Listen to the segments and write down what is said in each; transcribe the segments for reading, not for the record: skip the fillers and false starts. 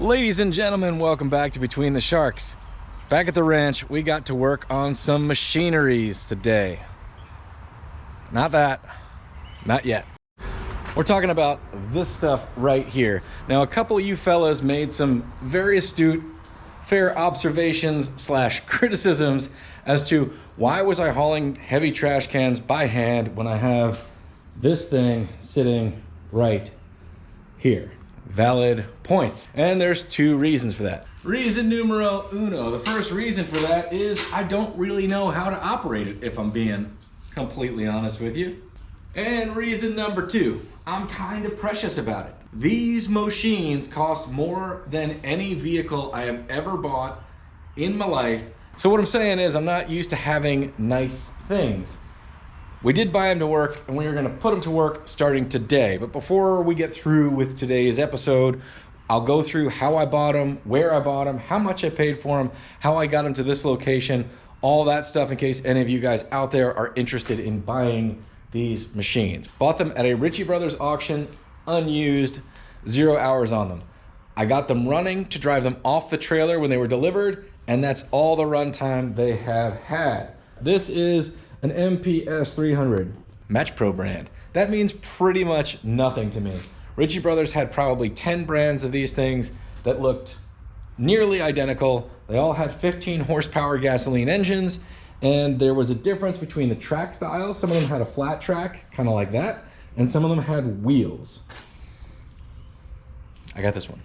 Ladies and gentlemen, welcome back to Between the Sharks. Back at the ranch, we got to work on some machineries today. Not that, not yet. We're talking about this stuff right here. Now, a couple of you fellas made some very astute, fair observations / criticisms as to why was I hauling heavy trash cans by hand when I have this thing sitting right here. Valid points. And there's two reasons for that. Reason numero uno. The first reason for that is I don't really know how to operate it, if I'm being completely honest with you. And reason number two, I'm kind of precious about it. These machines cost more than any vehicle I have ever bought in my life. So what I'm saying is I'm not used to having nice things. We did buy them to work, and we are going to put them to work starting today. But before we get through with today's episode, I'll go through how I bought them, where I bought them, how much I paid for them, how I got them to this location, all that stuff in case any of you guys out there are interested in buying these machines. Bought them at a Ritchie Bros auction, unused, 0 hours on them. I got them running to drive them off the trailer when they were delivered, and that's all the runtime they have had. This is an MPS 300 Match Pro brand. That means pretty much nothing to me. Ritchie Bros had probably 10 brands of these things that looked nearly identical. They all had 15 horsepower gasoline engines, and there was a difference between the track styles. Some of them had a flat track, kind of like that, and some of them had wheels. I got this one.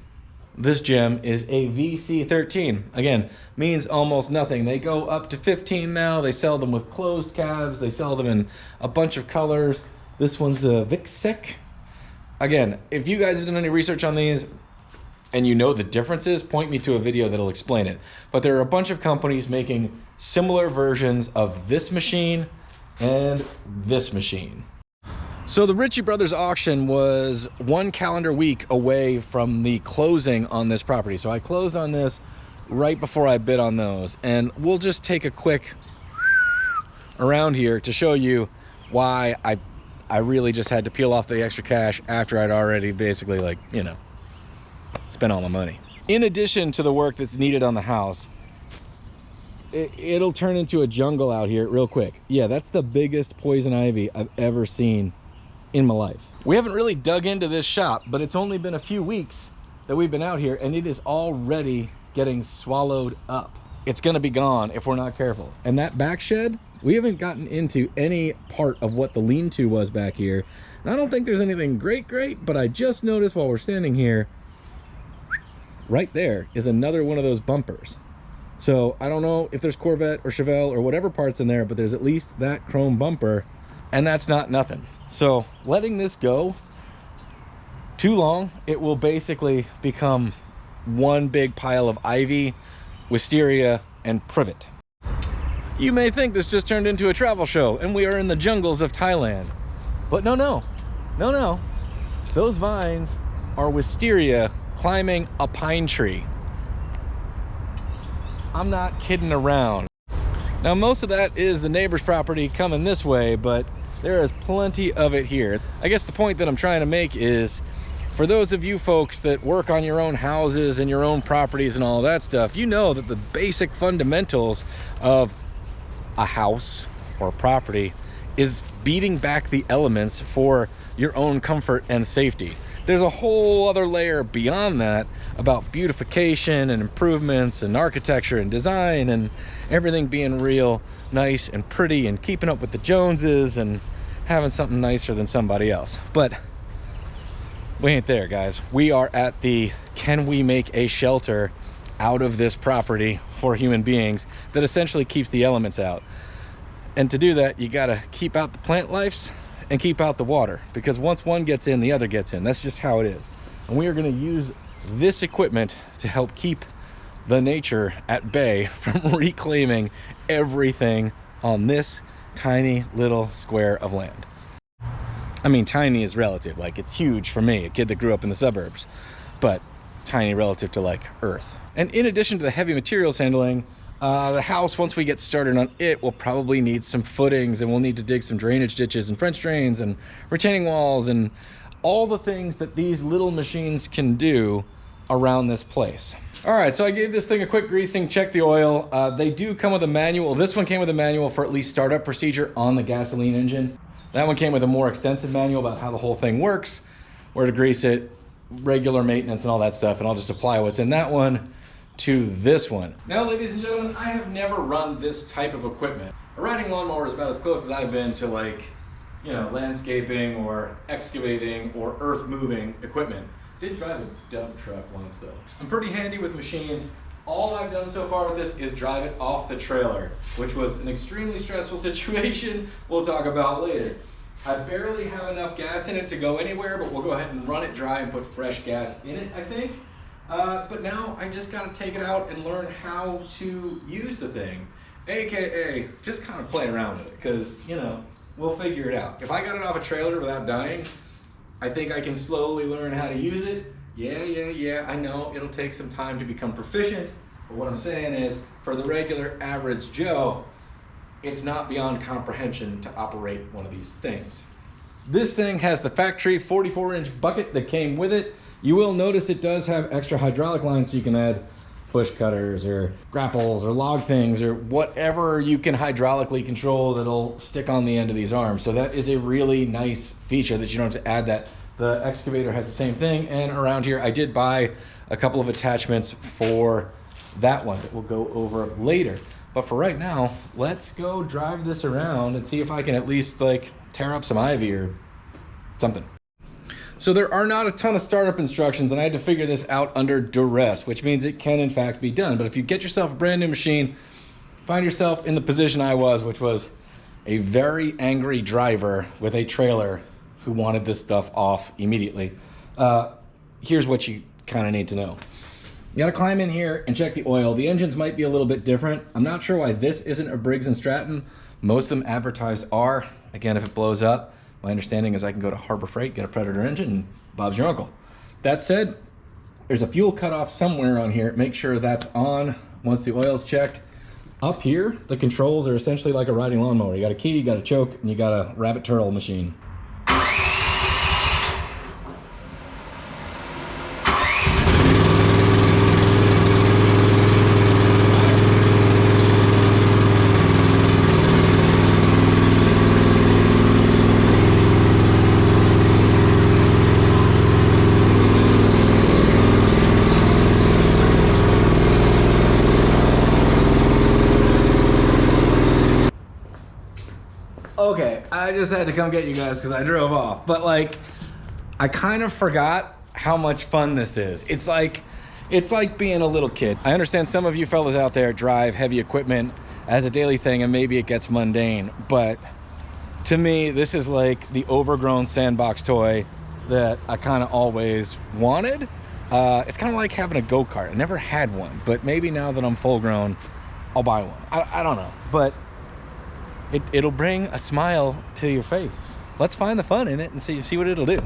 This gem is a VC13. Again, means almost nothing. They go up to 15 now. They sell them with closed cabs. They sell them in a bunch of colors. This one's a Vixsec. Again, if you guys have done any research on these and you know the differences, point me to a video that'll explain it. But there are a bunch of companies making similar versions of this machine and this machine. So the Ritchie Bros auction was 1 calendar week away from the closing on this property. So I closed on this right before I bid on those. And we'll just take a quick around here to show you why I really just had to peel off the extra cash after I'd already basically, like, you know, spent all my money. In addition to the work that's needed on the house, it'll turn into a jungle out here real quick. Yeah, that's the biggest poison ivy I've ever seen in my life. We haven't really dug into this shop, but it's only been a few weeks that we've been out here, and it is already getting swallowed up. It's gonna be gone if we're not careful. And that back shed, we haven't gotten into any part of what the lean-to was back here. And I don't think there's anything great, but I just noticed while we're standing here, right there is another one of those bumpers. So I don't know if there's Corvette or Chevelle or whatever parts in there, but there's at least that chrome bumper, and that's not nothing. So letting this go too long, it will basically become one big pile of ivy, wisteria, and privet. You may think this just turned into a travel show and we are in the jungles of Thailand, but no. Those vines are wisteria climbing a pine tree. I'm not kidding around. Now, most of that is the neighbor's property coming this way, but there is plenty of it here. I guess the point that I'm trying to make is, for those of you folks that work on your own houses and your own properties and all that stuff, you know that the basic fundamentals of a house or property is beating back the elements for your own comfort and safety. There's a whole other layer beyond that about beautification and improvements and architecture and design and everything being real nice and pretty and keeping up with the Joneses and having something nicer than somebody else. But we ain't there, guys. We are at the can we make a shelter out of this property for human beings that essentially keeps the elements out. And to do that, you gotta keep out the plant lives and keep out the water, because once one gets in, the other gets in. That's just how it is. And we are gonna use this equipment to help keep the nature at bay from reclaiming everything on this tiny little square of land. I mean, tiny is relative. Like, it's huge for me, a kid that grew up in the suburbs, but tiny relative to, like, Earth. And in addition to the heavy materials handling, the house, once we get started on it, will probably need some footings, and we'll need to dig some drainage ditches and French drains and retaining walls and all the things that these little machines can do around this place. All right, so I gave this thing a quick greasing, check the oil. They do come with a manual. This one came with a manual for at least startup procedure on the gasoline engine. That one came with a more extensive manual about how the whole thing works, where to grease it, regular maintenance and all that stuff, and I'll just apply what's in that one to this one. Now, ladies and gentlemen, I have never run this type of equipment. A riding lawnmower is about as close as I've been to, like, you know, landscaping or excavating or earth moving equipment. Did drive a dump truck once though. I'm pretty handy with machines. All I've done so far with this is drive it off the trailer, which was an extremely stressful situation we'll talk about later. I barely have enough gas in it to go anywhere, but we'll go ahead and run it dry and put fresh gas in it, I think. But now I just gotta take it out and learn how to use the thing. AKA, just kind of play around with it, because, you know, we'll figure it out. If I got it off a trailer without dying, I think I can slowly learn how to use it. Yeah, I know it'll take some time to become proficient, but what I'm saying is, for the regular average Joe, it's not beyond comprehension to operate one of these things. This thing has the factory 44-inch bucket that came with it. You will notice it does have extra hydraulic lines, so you can add bush cutters or grapples or log things or whatever you can hydraulically control that'll stick on the end of these arms. So that is a really nice feature that you don't have to add that. The Excavator has the same thing, and around here I did buy a couple of attachments for that one that we'll go over later. But for right now, let's go drive this around and see if I can at least like tear up some ivy or something. So there are not a ton of startup instructions, and I had to figure this out under duress, which means it can in fact be done. But if you get yourself a brand new machine, find yourself in the position I was, which was a very angry driver with a trailer who wanted this stuff off immediately. Here's what you kind of need to know. You gotta climb in here and check the oil. The engines might be a little bit different. I'm not sure why this isn't a Briggs & Stratton. Most of them advertised are. Again, if it blows up, my understanding is I can go to Harbor Freight, get a Predator engine, and Bob's your uncle. That said, there's a fuel cutoff somewhere on here. Make sure that's on once the oil's checked. Up here, the controls are essentially like a riding lawnmower. You got a key, you got a choke, and you got a rabbit turtle machine. Okay, I just had to come get you guys because I drove off. But like, I kind of forgot how much fun this is. It's like being a little kid. I understand some of you fellas out there drive heavy equipment as a daily thing and maybe it gets mundane. But to me, this is like the overgrown sandbox toy that I kind of always wanted. It's kind of like having a go-kart. I never had one, but maybe now that I'm full grown, I'll buy one. I don't know, but it'll bring a smile to your face. Let's find the fun in it and see what it'll do.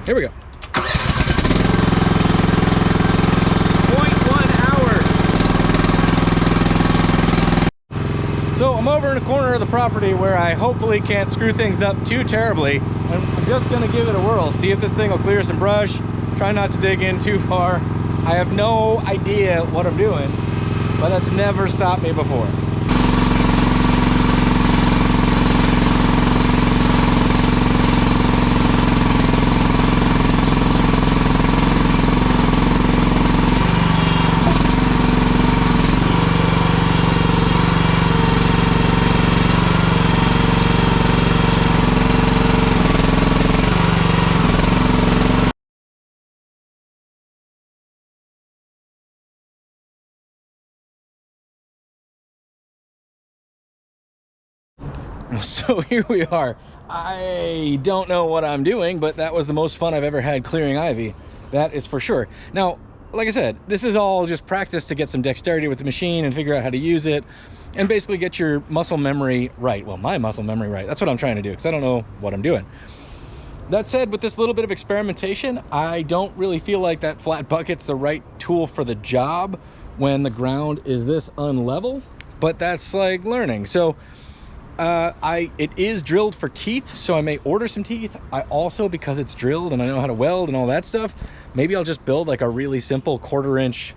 Here we go. 0.1 hours. So I'm over in a corner of the property where I hopefully can't screw things up too terribly. I'm just gonna give it a whirl, see if this thing will clear some brush. Try not to dig in too far. I have no idea what I'm doing, but that's never stopped me before. So here we are. I don't know what I'm doing, but that was the most fun I've ever had clearing ivy. That is for sure. Now, like I said, this is all just practice to get some dexterity with the machine and figure out how to use it and basically get your muscle memory right. Well, my muscle memory right. That's what I'm trying to do because I don't know what I'm doing. That said, with this little bit of experimentation, I don't really feel like that flat bucket's the right tool for the job when the ground is this unlevel, but that's like learning. So it is drilled for teeth, so I may order some teeth. I also, because it's drilled and I know how to weld and all that stuff, maybe I'll just build like a really simple 1/4 inch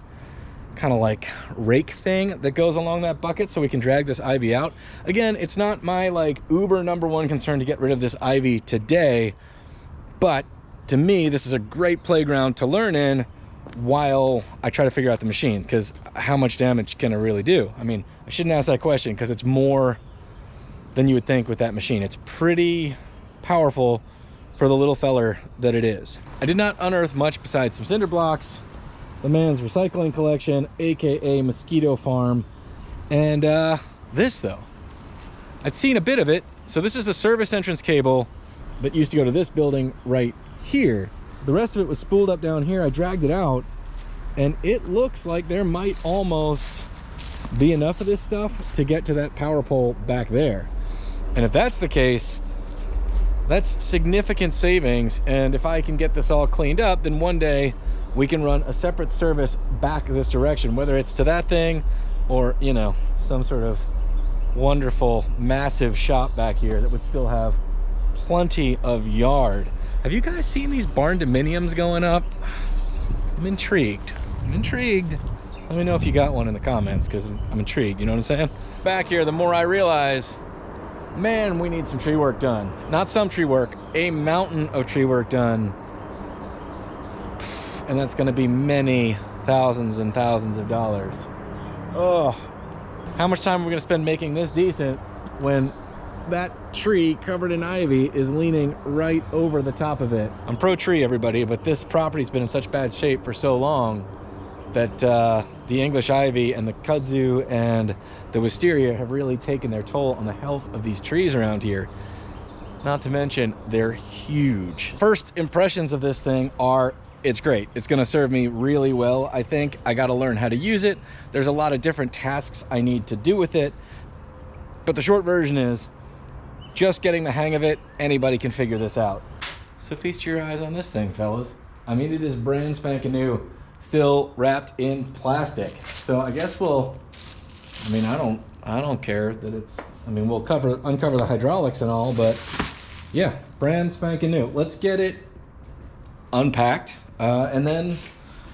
kind of like rake thing that goes along that bucket so we can drag this ivy out. Again, it's not my like uber #1 concern to get rid of this ivy today, but to me, this is a great playground to learn in while I try to figure out the machine, because how much damage can it really do? I mean, I shouldn't ask that question because it's more than you would think with that machine. It's pretty powerful for the little feller that it is. I did not unearth much besides some cinder blocks, the man's recycling collection, aka mosquito farm, and this though. I'd seen a bit of it. So this is a service entrance cable that used to go to this building right here. The rest of it was spooled up down here. I dragged it out, and it looks like there might almost be enough of this stuff to get to that power pole back there. And if that's the case, that's significant savings. And if I can get this all cleaned up, then one day we can run a separate service back this direction, whether it's to that thing or, you know, some sort of wonderful, massive shop back here that would still have plenty of yard. Have you guys seen these barn dominiums going up? I'm intrigued. Let me know if you got one in the comments, because I'm intrigued, you know what I'm saying? Back here, the more I realize, man, we need some tree work done. Not some tree work, a mountain of tree work done. And that's gonna be many thousands and thousands of dollars. Oh, how much time are we gonna spend making this decent when that tree covered in ivy is leaning right over the top of it? I'm pro tree, everybody, but this property's been in such bad shape for so long that the English ivy and the kudzu and the wisteria have really taken their toll on the health of these trees around here. Not to mention, they're huge. First impressions of this thing are, it's great. It's gonna serve me really well. I think I gotta learn how to use it. There's a lot of different tasks I need to do with it, but the short version is, just getting the hang of it, anybody can figure this out. So feast your eyes on this thing, fellas. I mean, it is brand spanking new, still wrapped in plastic. So I guess we'll, I mean, I don't care that it's, I mean, we'll uncover the hydraulics and all, but yeah, brand spanking new. Let's get it unpacked and then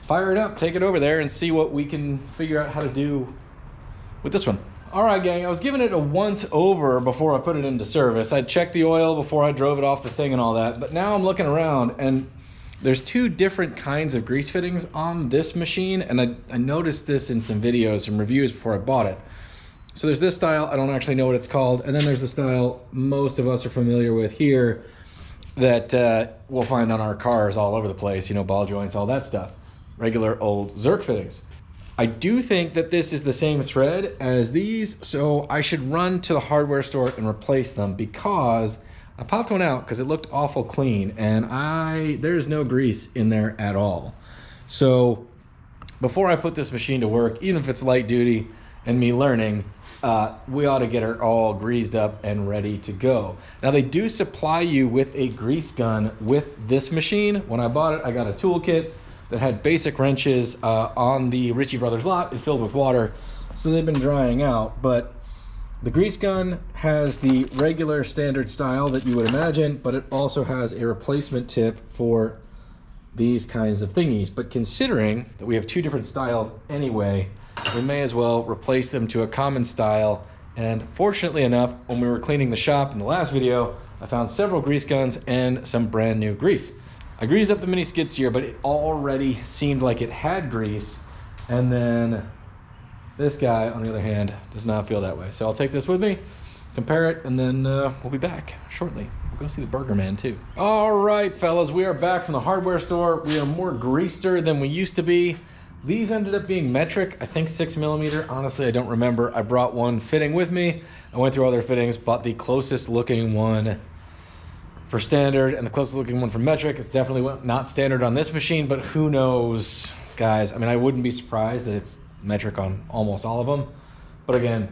fire it up, take it over there and see what we can figure out how to do with this one. All right, gang, I was giving it a once over before I put it into service. I checked the oil before I drove it off the thing and all that, but now I'm looking around and there's two different kinds of grease fittings on this machine, and I noticed this in some videos, some reviews before I bought it. So there's this style, I don't actually know what it's called, and then there's the style most of us are familiar with here that we'll find on our cars all over the place, you know, ball joints, all that stuff. Regular old Zerk fittings. I do think that this is the same thread as these, so I should run to the hardware store and replace them, because I popped one out because it looked awful clean and there's no grease in there at all. So before I put this machine to work, even if it's light duty and me learning, we ought to get her all greased up and ready to go. Now they do supply you with a grease gun with this machine. When I bought it, I got a toolkit that had basic wrenches on the Ritchie Brothers lot. It filled with water, so they've been drying out. But the grease gun has the regular standard style that you would imagine, but it also has a replacement tip for these kinds of thingies. But considering that we have two different styles anyway, we may as well replace them to a common style. And fortunately enough, when we were cleaning the shop in the last video, I found several grease guns and some brand new grease. I greased up the mini skid steer, but it already seemed like it had grease. And then this guy, on the other hand, does not feel that way. So I'll take this with me, compare it, and then we'll be back shortly. We'll go see the Burger Man too. All right, fellas, we are back from the hardware store. We are more greaser than we used to be. These ended up being metric, I think 6mm. Honestly, I don't remember. I brought one fitting with me. I went through other fittings, bought the closest looking one for standard and the closest looking one for metric. It's definitely not standard on this machine, but who knows, guys. I mean, I wouldn't be surprised that it's metric on almost all of them. But again,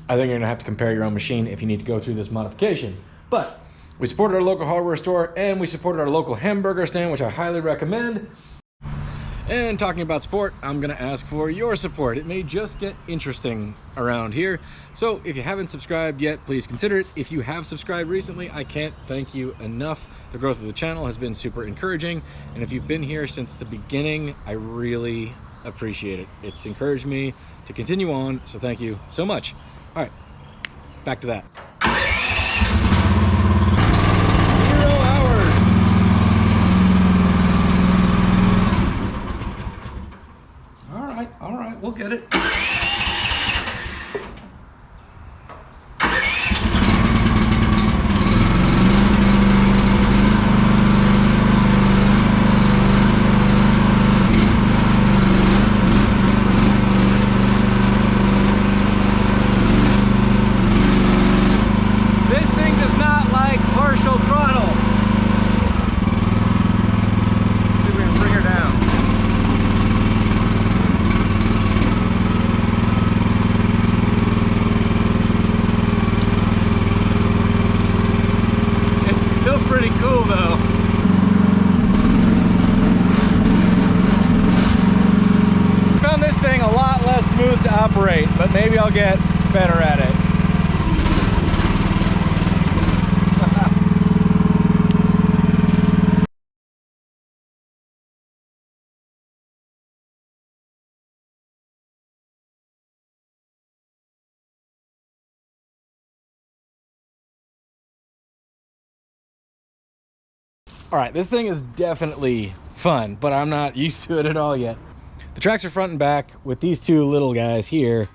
I think you're gonna have to compare your own machine if you need to go through this modification. But we supported our local hardware store and we supported our local hamburger stand, which I highly recommend. And talking about support, I'm gonna ask for your support. It may just get interesting around here. So if you haven't subscribed yet, please consider it. If you have subscribed recently, I can't thank you enough. The growth of the channel has been super encouraging. And if you've been here since the beginning, I really appreciate it. It's encouraged me to continue on, so thank you so much. All right, back to that. 0 hours. All right, we'll get it. This thing does not like partial throttle. See if we can bring her down. Pretty cool though. Found this thing a lot less smooth to operate, but maybe I'll get better at it. All right, this thing is definitely fun, but I'm not used to it at all yet. The tracks are front and back with these two little guys here,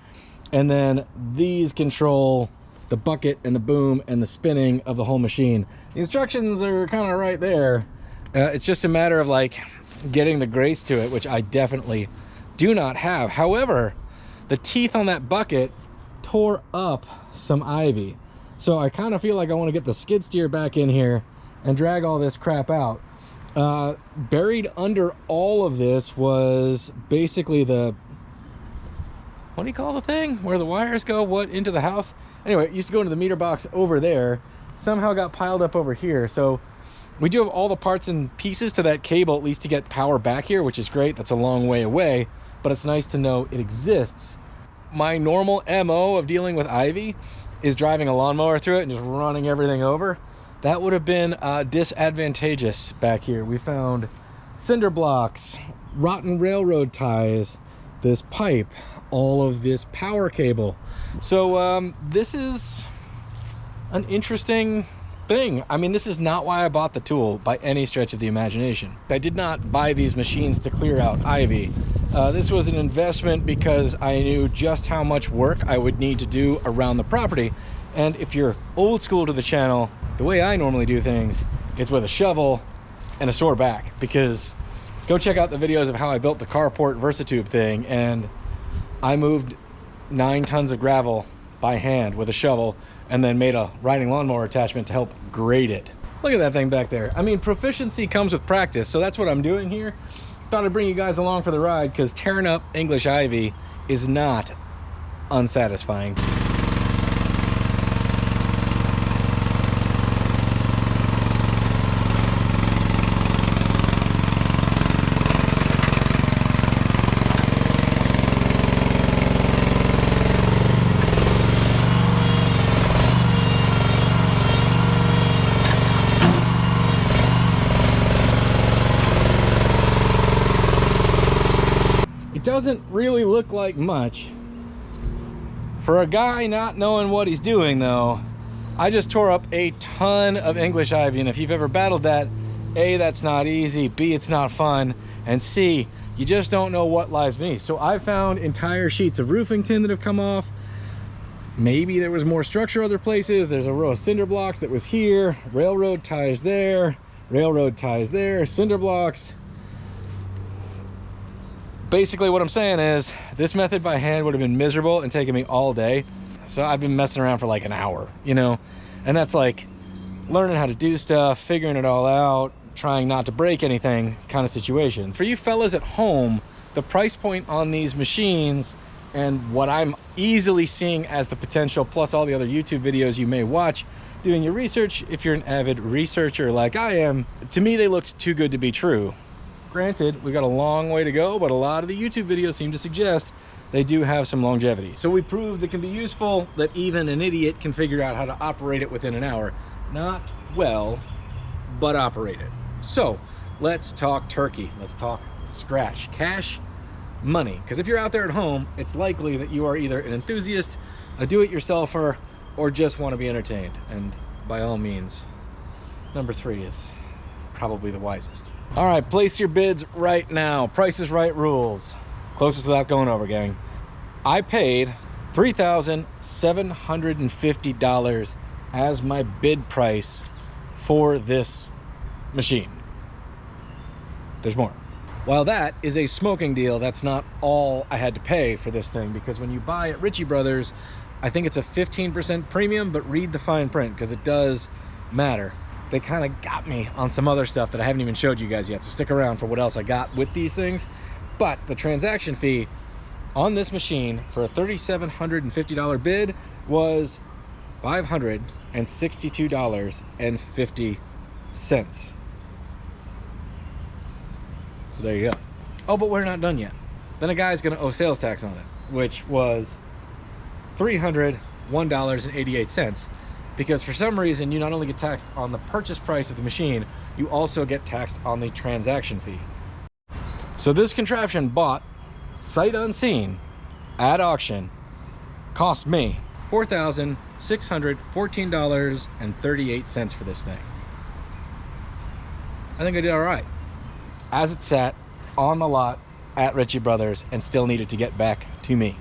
and then these control the bucket and the boom and the spinning of the whole machine. The instructions are kind of right there. It's just a matter of like getting the grace to it, which I definitely do not have. However, the teeth on that bucket tore up some ivy. So I kind of feel like I want to get the skid steer back in here and drag all this crap out. Buried under all of this was basically the, what do you call the thing? Where the wires go, what, into the house? Anyway, it used to go into the meter box over there. Somehow got piled up over here. So we do have all the parts and pieces to that cable, at least to get power back here, which is great. That's a long way away, but it's nice to know it exists. My normal MO of dealing with ivy is driving a lawnmower through it and just running everything over. That would have been disadvantageous back here. We found cinder blocks, rotten railroad ties, this pipe, all of this power cable. So this is an interesting thing. I mean, this is not why I bought the tool by any stretch of the imagination. I did not buy these machines to clear out ivy. This was an investment because I knew just how much work I would need to do around the property. And if you're old school to the channel, the way I normally do things is with a shovel and a sore back, because go check out the videos of how I built the carport Versatube thing, and I moved 9 tons of gravel by hand with a shovel and then made a riding lawnmower attachment to help grade it. Look at that thing back there. I mean, proficiency comes with practice, so that's what I'm doing here. Thought I'd bring you guys along for the ride because tearing up English ivy is not unsatisfying. Doesn't really look like much for a guy not knowing what he's doing though. I just tore up a ton of English ivy, and if you've ever battled that, A, that's not easy, B, it's not fun, and C, you just don't know what lies beneath. So I found entire sheets of roofing tin that have come off. Maybe there was more structure other places. There's a row of cinder blocks that was here, railroad ties there, cinder blocks. Basically what I'm saying is this method by hand would have been miserable and taken me all day. So I've been messing around for like an hour, you know, and that's like learning how to do stuff, figuring it all out, trying not to break anything kind of situations. For you fellas at home, the price point on these machines and what I'm easily seeing as the potential, plus all the other YouTube videos you may watch, doing your research, if you're an avid researcher like I am, to me they looked too good to be true. Granted, we got a long way to go, but a lot of the YouTube videos seem to suggest they do have some longevity. So we proved it can be useful, that even an idiot can figure out how to operate it within an hour. Not well, but operate it. So let's talk turkey. Let's talk scratch, cash, money. Because if you're out there at home, it's likely that you are either an enthusiast, a do-it-yourselfer, or just want to be entertained. And by all means, number 3 is probably the wisest. All right, place your bids right now. Price is Right rules. Closest without going over, gang. I paid $3,750 as my bid price for this machine. There's more. While that is a smoking deal, that's not all I had to pay for this thing, because when you buy at Ritchie Bros, I think it's a 15% premium, but read the fine print because it does matter. They kind of got me on some other stuff that I haven't even showed you guys yet, so stick around for what else I got with these things. But the transaction fee on this machine for a $3,750 bid was $562.50. So there you go. Oh, but we're not done yet. Then a guy's gonna owe sales tax on it, which was $301.88, because for some reason you not only get taxed on the purchase price of the machine, you also get taxed on the transaction fee. So this contraption, bought sight unseen at auction, cost me $4,614.38 for this thing. I think I did all right, as it sat on the lot at Ritchie Bros and still needed to get back to me.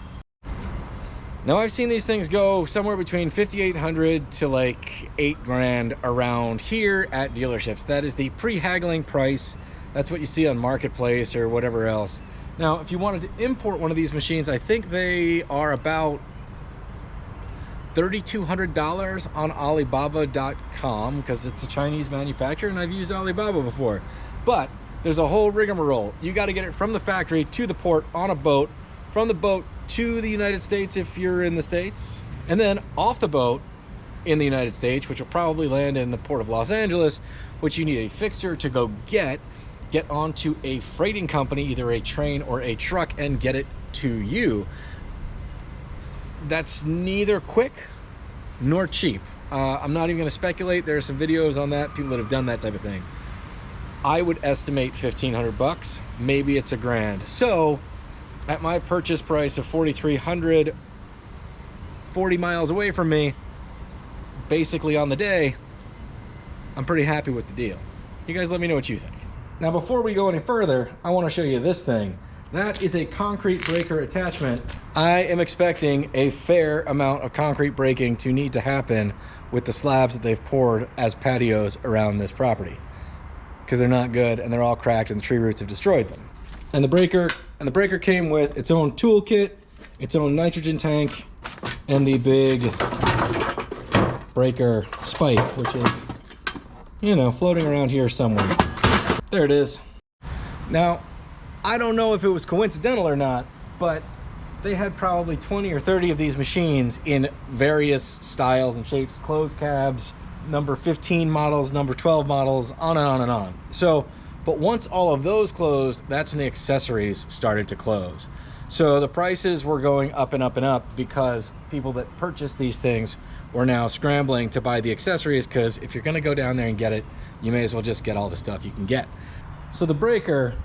Now, I've seen these things go somewhere between $5,800 to like $8,000 around here at dealerships. That is the pre-haggling price. That's what you see on Marketplace or whatever else. Now, if you wanted to import one of these machines, I think they are about $3,200 on Alibaba.com, because it's a Chinese manufacturer and I've used Alibaba before. But there's a whole rigmarole. You got to get it from the factory to the port on a boat, from the boat to the United States if you're in the States, and then off the boat in the United States, which will probably land in the port of Los Angeles, which you need a fixer to go get onto a freighting company, either a train or a truck, and get it to you. That's neither quick nor cheap. I'm not even going to speculate. There are some videos on that, people that have done that type of thing. I would estimate 1,500 bucks. Maybe it's $1,000. So at my purchase price of $4,300, 40 miles away from me, basically on the day, I'm pretty happy with the deal. You guys let me know what you think. Now, before we go any further, I want to show you this thing. That is a concrete breaker attachment. I am expecting a fair amount of concrete breaking to need to happen with the slabs that they've poured as patios around this property, because they're not good and they're all cracked and the tree roots have destroyed them. And the breaker came with its own toolkit, its own nitrogen tank, and the big breaker spike, which is, you know, floating around here somewhere. There it is. Now, I don't know if it was coincidental or not, but they had probably 20 or 30 of these machines in various styles and shapes, closed cabs, number 15 models, number 12 models, on and on and on. So, but once all of those closed, that's when the accessories started to close. So the prices were going up and up and up, because people that purchased these things were now scrambling to buy the accessories, because if you're gonna go down there and get it, you may as well just get all the stuff you can get. So the breaker,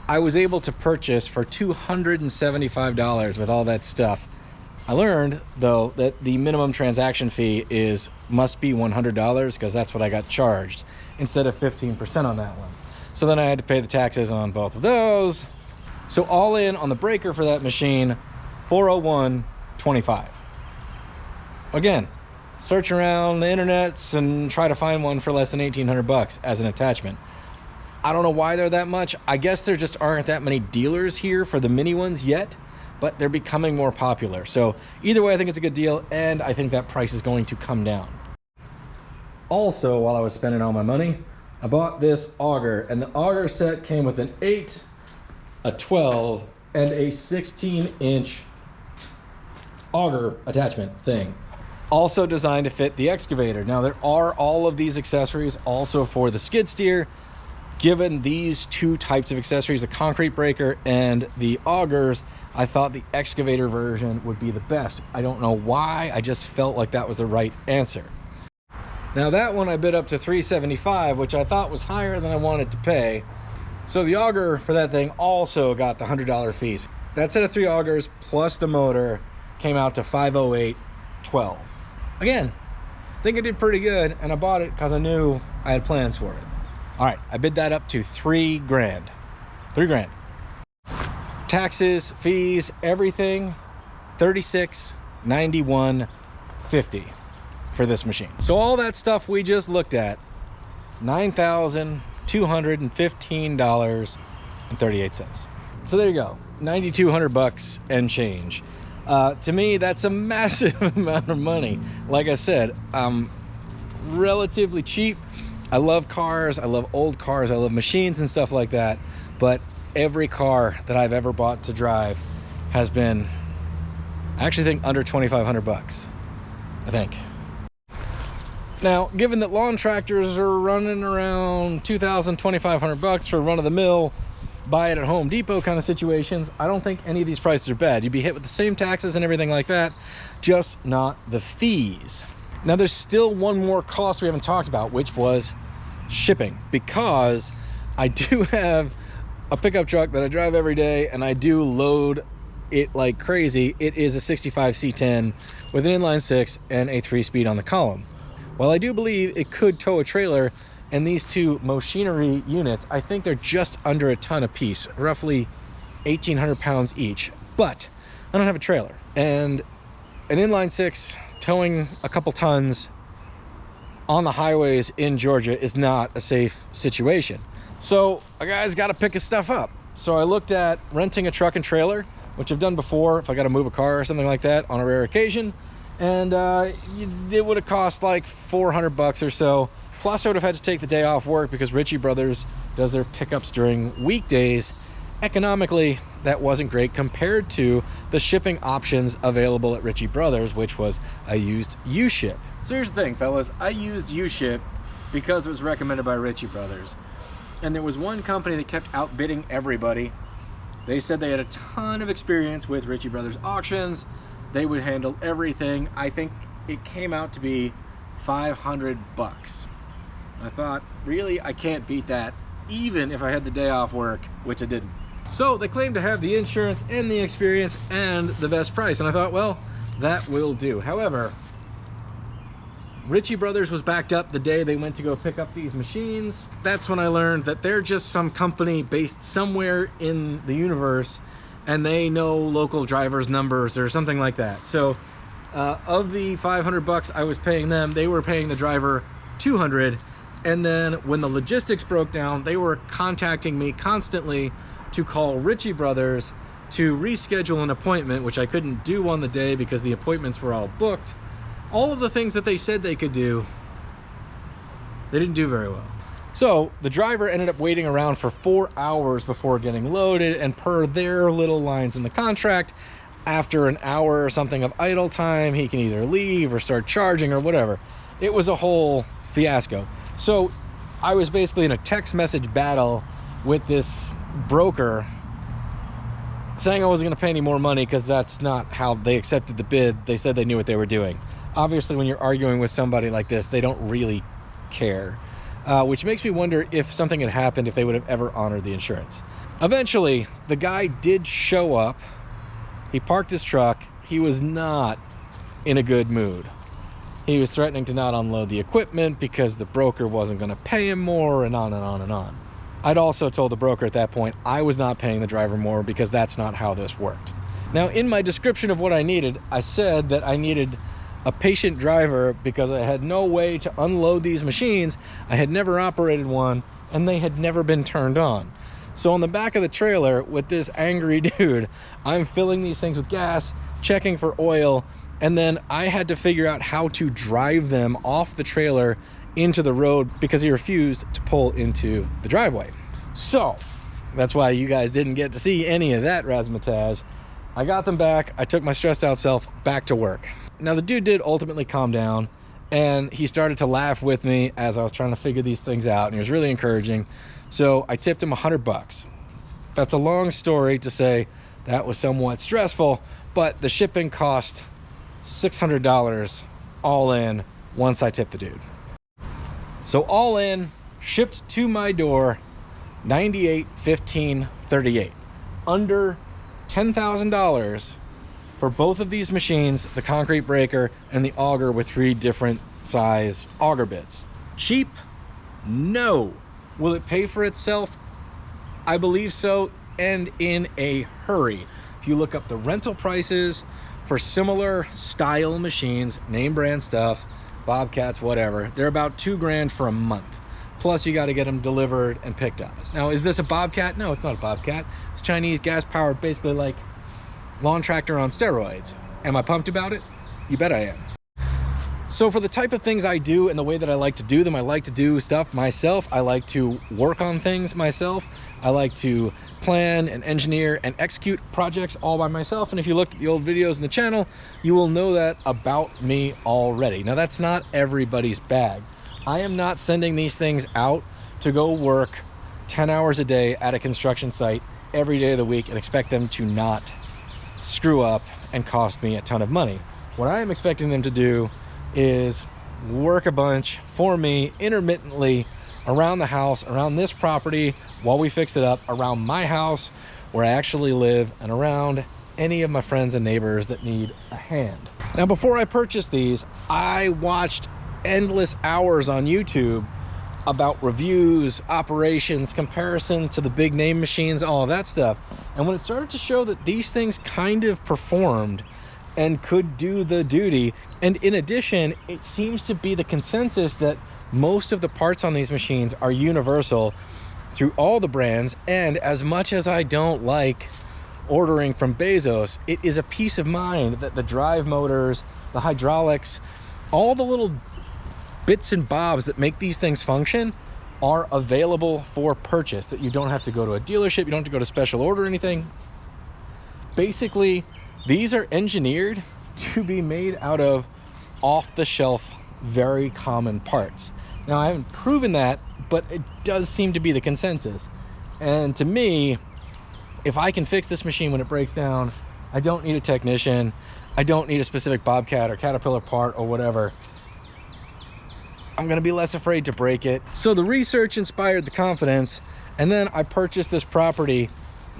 I was able to purchase for $275 with all that stuff. I learned, though, that the minimum transaction fee must be $100, because that's what I got charged, instead of 15% on that one. So then I had to pay the taxes on both of those. So all in on the breaker for that machine, $401.25. Again, search around the internets and try to find one for less than 1,800 bucks as an attachment. I don't know why they're that much. I guess there just aren't that many dealers here for the mini ones yet, but they're becoming more popular. So either way, I think it's a good deal, and I think that price is going to come down. Also, while I was spending all my money, I bought this auger, and the auger set came with an 8, a 12, and a 16-inch auger attachment thing. Also designed to fit the excavator. Now, there are all of these accessories also for the skid steer. given these two types of accessories, the concrete breaker and the augers, I thought the excavator version would be the best. I don't know why, I just felt like that was the right answer. Now that one I bid up to $375, which I thought was higher than I wanted to pay. So the auger for that thing also got the $100 fees. That set of 3 augers plus the motor came out to $508.12. Again, I think I did pretty good, and I bought it because I knew I had plans for it. All right, I bid that up to $3 grand. $3 grand. Taxes, fees, everything, $3691.50 for this machine. So all that stuff we just looked at, $9,215.38. So there you go, 9,200 bucks and change. To me, that's a massive amount of money. Like I said, I'm relatively cheap. I love cars, I love old cars, I love machines and stuff like that, but every car that I've ever bought to drive has been, I actually think, under 2,500 bucks, I think. Now, given that lawn tractors are running around 2,000, 2,500 bucks for run-of-the-mill, buy it at Home Depot kind of situations, I don't think any of these prices are bad. You'd be hit with the same taxes and everything like that, just not the fees. Now, there's still one more cost we haven't talked about, which was shipping, because I do have a pickup truck that I drive every day, and I do load it like crazy. It is a 65 C10 with an inline 6 and a 3-speed on the column. While I do believe it could tow a trailer, and these two machinery units, I think they're just under a ton a piece, roughly 1,800 pounds each, but I don't have a trailer, and an inline 6 towing a couple tons on the highways in Georgia is not a safe situation. So a guy's got to pick his stuff up. So I looked at renting a truck and trailer, which I've done before if I got to move a car or something like that on a rare occasion, and it would have cost like 400 bucks or so. Plus I would have had to take the day off work because Ritchie Bros does their pickups during weekdays. Economically, that wasn't great compared to the shipping options available at Ritchie Bros, which was I used U-Ship. So here's the thing, fellas, I used U-Ship because it was recommended by Ritchie Bros. And there was one company that kept outbidding everybody. They said they had a ton of experience with Ritchie Bros auctions. They would handle everything. I think it came out to be 500 bucks. I thought, really, I can't beat that, even if I had the day off work, which I didn't. So they claimed to have the insurance and the experience and the best price, and I thought, well, that will do. However, Ritchie Bros was backed up the day they went to go pick up these machines. That's when I learned that they're just some company based somewhere in the universe, and they know local drivers' numbers or something like that. So of the 500 bucks I was paying them, they were paying the driver 200. And then when the logistics broke down, they were contacting me constantly to call Ritchie Bros to reschedule an appointment, which I couldn't do on the day because the appointments were all booked. All of the things that they said they could do, they didn't do very well. So the driver ended up waiting around for 4 hours before getting loaded, and per their little lines in the contract, after an hour or something of idle time, he can either leave or start charging or whatever. It was a whole fiasco. So I was basically in a text message battle with this broker saying I wasn't going to pay any more money because that's not how they accepted the bid. They said they knew what they were doing. Obviously, when you're arguing with somebody like this, they don't really care, which makes me wonder if something had happened, if they would have ever honored the insurance. Eventually, the guy did show up. He parked his truck. He was not in a good mood. He was threatening to not unload the equipment because the broker wasn't going to pay him more, and on and on and on. I'd also told the broker at that point I was not paying the driver more because that's not how this worked. Now, in my description of what I needed, I said that I needed a patient driver because I had no way to unload these machines. I had never operated one, and they had never been turned on. So on the back of the trailer with this angry dude, I'm filling these things with gas, checking for oil, and then I had to figure out how to drive them off the trailer into the road because he refused to pull into the driveway. So that's why you guys didn't get to see any of that razzmatazz. I got them back. I took my stressed out self back to work. Now the dude did ultimately calm down, And he started to laugh with me as I was trying to figure these things out, and he was really encouraging. So I tipped him $100. That's a long story to say that was somewhat stressful, but the shipping cost $600 all in once I tipped the dude. So all in, shipped to my door, $98.15.38, under $10,000 for both of these machines, the concrete breaker and the auger with 3 different size auger bits. Cheap? No. Will it pay for itself? I believe so, and in a hurry. If you look up the rental prices for similar style machines, name brand stuff, Bobcats, whatever, they're about $2 grand for a month. Plus you got to get them delivered and picked up. Now, is this a Bobcat? No, it's not a Bobcat. It's Chinese gas powered, basically like lawn tractor on steroids. Am I pumped about it? You bet I am. So for the type of things I do and the way that I like to do them, I like to do stuff myself. I like to work on things myself. I like to plan and engineer and execute projects all by myself. And if you looked at the old videos in the channel, you will know that about me already. Now, that's not everybody's bag. I am not sending these things out to go work 10 hours a day at a construction site every day of the week and expect them to not screw up and cost me a ton of money. What I am expecting them to do is work a bunch for me intermittently around the house, around this property while we fix it up, around my house where I actually live, and around any of my friends and neighbors that need a hand. Now, before I purchased these, I watched endless hours on YouTube about reviews, operations, comparison to the big name machines, all of that stuff. And when it started to show that these things kind of performed and could do the duty, and in addition, it seems to be the consensus that most of the parts on these machines are universal through all the brands. And as much as I don't like ordering from Bezos, it is a peace of mind that the drive motors, the hydraulics, all the little bits and bobs that make these things function are available for purchase, that you don't have to go to a dealership, you don't have to go to special order or anything. Basically, these are engineered to be made out of off-the-shelf, very common parts. Now, I haven't proven that, but it does seem to be the consensus. And to me, if I can fix this machine when it breaks down, I don't need a technician, I don't need a specific Bobcat or Caterpillar part or whatever. I'm gonna be less afraid to break it. So the research inspired the confidence, and then I purchased this property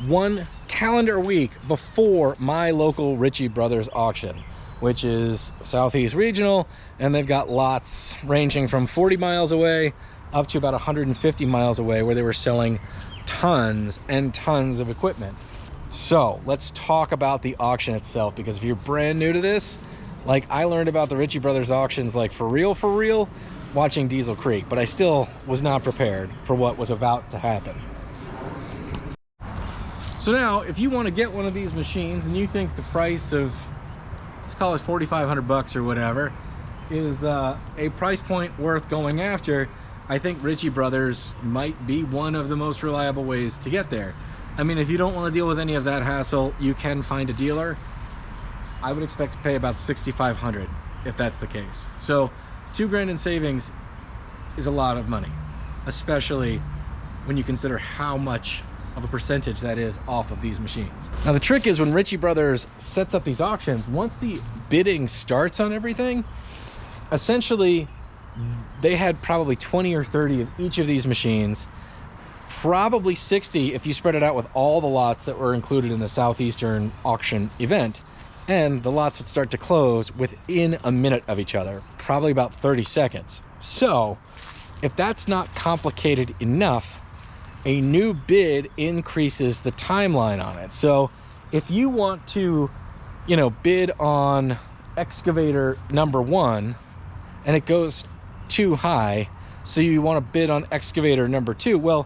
1 calendar week before my local Ritchie Bros auction, which is Southeast Regional, and they've got lots ranging from 40 miles away up to about 150 miles away, where they were selling tons and tons of equipment. So let's talk about the auction itself, because if you're brand new to this, like, I learned about the Ritchie Bros auctions like for real watching Diesel Creek, but I still was not prepared for what was about to happen. So now, if you want to get one of these machines and you think the price of, let's call it $4,500 or whatever, is a price point worth going after, I think Ritchie Bros might be one of the most reliable ways to get there. I mean, if you don't want to deal with any of that hassle, you can find a dealer. I would expect to pay about $6,500 if that's the case. So $2 grand in savings is a lot of money, especially when you consider how much of a percentage that is off of these machines. Now, the trick is when Ritchie Bros sets up these auctions, once the bidding starts on everything, essentially they had probably 20 or 30 of each of these machines, probably 60 if you spread it out with all the lots that were included in the Southeastern auction event. And the lots would start to close within a minute of each other, probably about 30 seconds. So if that's not complicated enough, a new bid increases the timeline on it. So if you want to, you know, bid on excavator number 1 and it goes too high, so you want to bid on excavator number 2, well,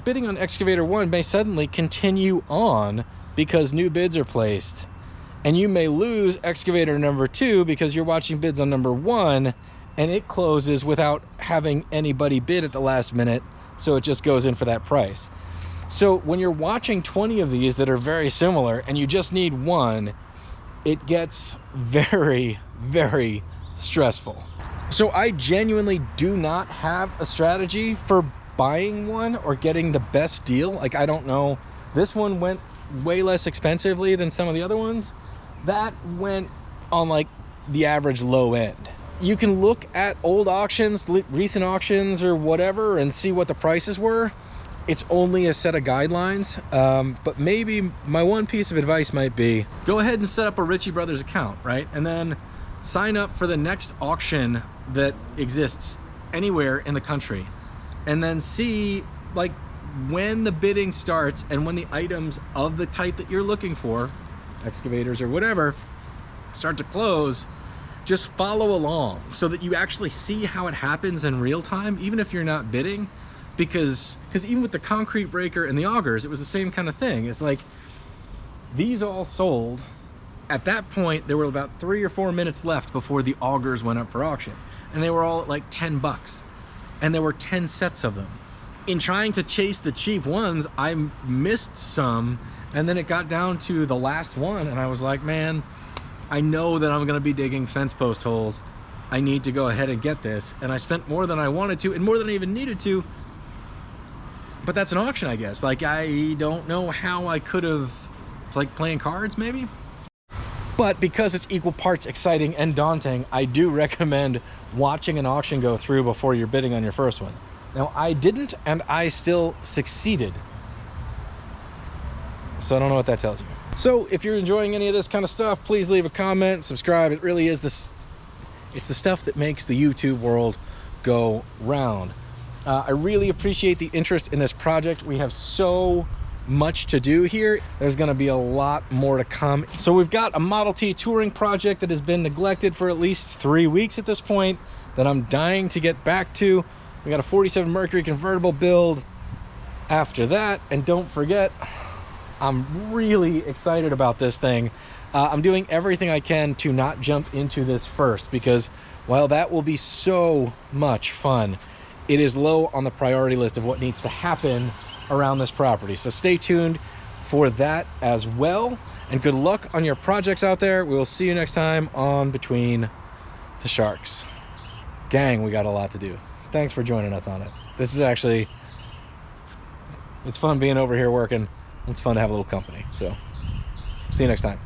bidding on excavator 1 may suddenly continue on because new bids are placed. And you may lose excavator number 2 because you're watching bids on number 1 and it closes without having anybody bid at the last minute, so it just goes in for that price. So when you're watching 20 of these that are very similar and you just need one, it gets very, very stressful. So I genuinely do not have a strategy for buying one or getting the best deal. Like, I don't know. This one went way less expensively than some of the other ones. That went on like the average low end. You can look at old auctions, recent auctions or whatever, and see what the prices were. It's only a set of guidelines, but maybe my one piece of advice might be go ahead and set up a Ritchie Brothers account, right? And then sign up for the next auction that exists anywhere in the country, and then see like when the bidding starts and when the items of the type that you're looking for, excavators or whatever, start to close. Just follow along so that you actually see how it happens in real time, even if you're not bidding. Because even with the concrete breaker and the augers, it was the same kind of thing. It's like these all sold. At that point, there were about 3 or 4 minutes left before the augers went up for auction. And they were all at like 10 bucks. And there were 10 sets of them. In trying to chase the cheap ones, I missed some. And then it got down to the last one. And I was like, man, I know that I'm going to be digging fence post holes. I need to go ahead and get this. And I spent more than I wanted to and more than I even needed to. But that's an auction, I guess. Like, I don't know how I could have. It's like playing cards, maybe. But because it's equal parts exciting and daunting, I do recommend watching an auction go through before you're bidding on your first one. Now, I didn't, and I still succeeded. So I don't know what that tells you. So if you're enjoying any of this kind of stuff, please leave a comment, subscribe. It really is it's the stuff that makes the YouTube world go round. I really appreciate the interest in this project. We have so much to do here. There's going to be a lot more to come. So we've got a Model T touring project that has been neglected for at least 3 weeks at this point that I'm dying to get back to. We got a 47 Mercury convertible build after that. And don't forget, I'm really excited about this thing. I'm doing everything I can to not jump into this first, because while that will be so much fun, it is low on the priority list of what needs to happen around this property. So stay tuned for that as well. And good luck on your projects out there. We will see you next time on Between the Sharks. Gang, we got a lot to do. Thanks for joining us on it. This is actually, it's fun being over here working. It's fun to have a little company. So see you next time.